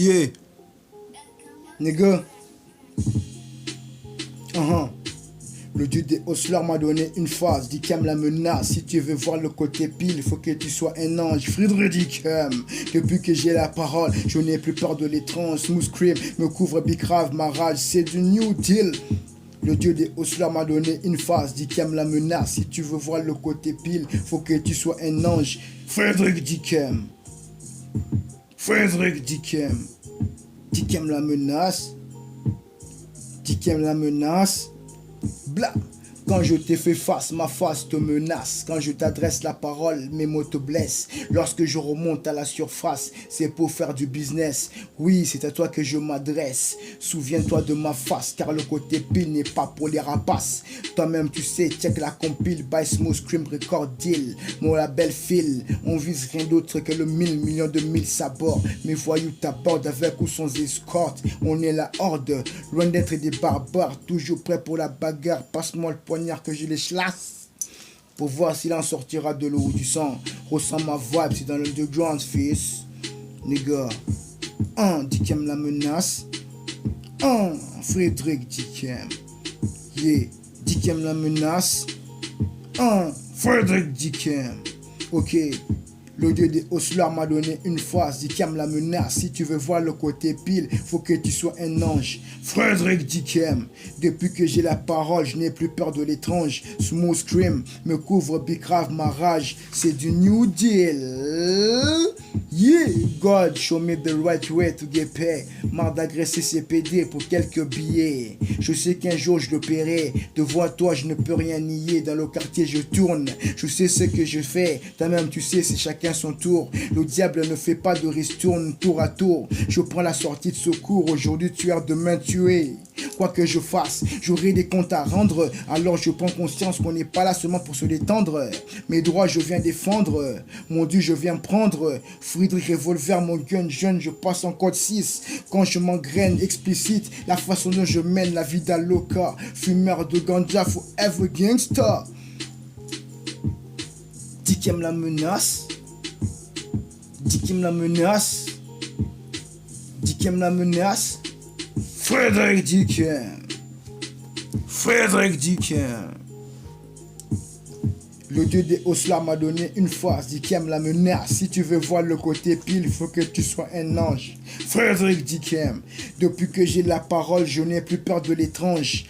Yeah, nigga. Le dieu des osseleurs m'a donné une phase, dit qu'aime la menace. Si tu veux voir le côté pile, il faut que tu sois un ange. Friedrich depuis que j'ai la parole, je n'ai plus peur de l'étrange. Smooth cream me couvre bicrave, ma rage, c'est du new deal. Le dieu des osseleurs m'a donné une phase, dit qu'aime la menace. Si tu veux voir le côté pile, faut que tu sois un ange. Frédéric Dickem. Frédéric Dickem. Dickem la menace. Dickem la menace. Blah. Quand je t'ai fait face, ma face te menace. Quand je t'adresse la parole, mes mots te blessent. Lorsque je remonte à la surface, c'est pour faire du business. Oui, c'est à toi que je m'adresse. Souviens-toi de ma face, car le côté pile n'est pas pour les rapaces. Toi-même tu sais, check la compile, by Smooth Cream Record Deal. Mon label file, on vise rien d'autre que le 1000 millions de mille sabords. Mes voyous t'abordent avec ou sans escorte. On est la horde, loin d'être des barbares. Toujours prêt pour la bagarre, passe-moi le poignard que je les chlasse pour voir s'il en sortira de l'eau ou du sang. Ressens ma vibe, c'est dans l'underground, fils. Nigga. Dickem la menace. Frédéric Dickem. Yeah. Dickem la menace. Frédéric Dickem. Ok. Le dieu des osseleurs m'a donné une phrase, Dickem la menace. Si tu veux voir le côté pile, faut que tu sois un ange. Frédéric Dickem. Depuis que j'ai la parole, je n'ai plus peur de l'étrange. Smooth cream me couvre bicrave ma rage. C'est du new deal. Yeah, God, show me the right way to get paid. Marre d'agresser ces PD pour quelques billets. Je sais qu'un jour je le paierai. Devant toi, je ne peux rien nier. Dans le quartier, je tourne. Je sais ce que je fais. Toi-même, tu sais, c'est chacun son tour. Le diable ne fait pas de ristourne tour à tour. Je prends la sortie de secours. Aujourd'hui, tu es, demain, tu es. Quoi que je fasse, j'aurai des comptes à rendre. Alors je prends conscience qu'on n'est pas là seulement pour se détendre. Mes droits, je viens défendre. Mon Dieu, je viens prendre. Friedrich Revolver, mon gun jeune, je passe en code 6. Quand je m'engraine explicite, la façon dont je mène la vie d'Aloca. Fumeur de ganja, forever gangsta. Dickem la menace. Dickem la menace. Dickem la menace. Frédéric Dickem. Frédéric Dickem. Le dieu des osseleurs m'a donné une phrase, Dickem la menace. Si tu veux voir le côté pile, il faut que tu sois un ange. Frédéric Dickem. Depuis que j'ai la parole, je n'ai plus peur de l'étrange.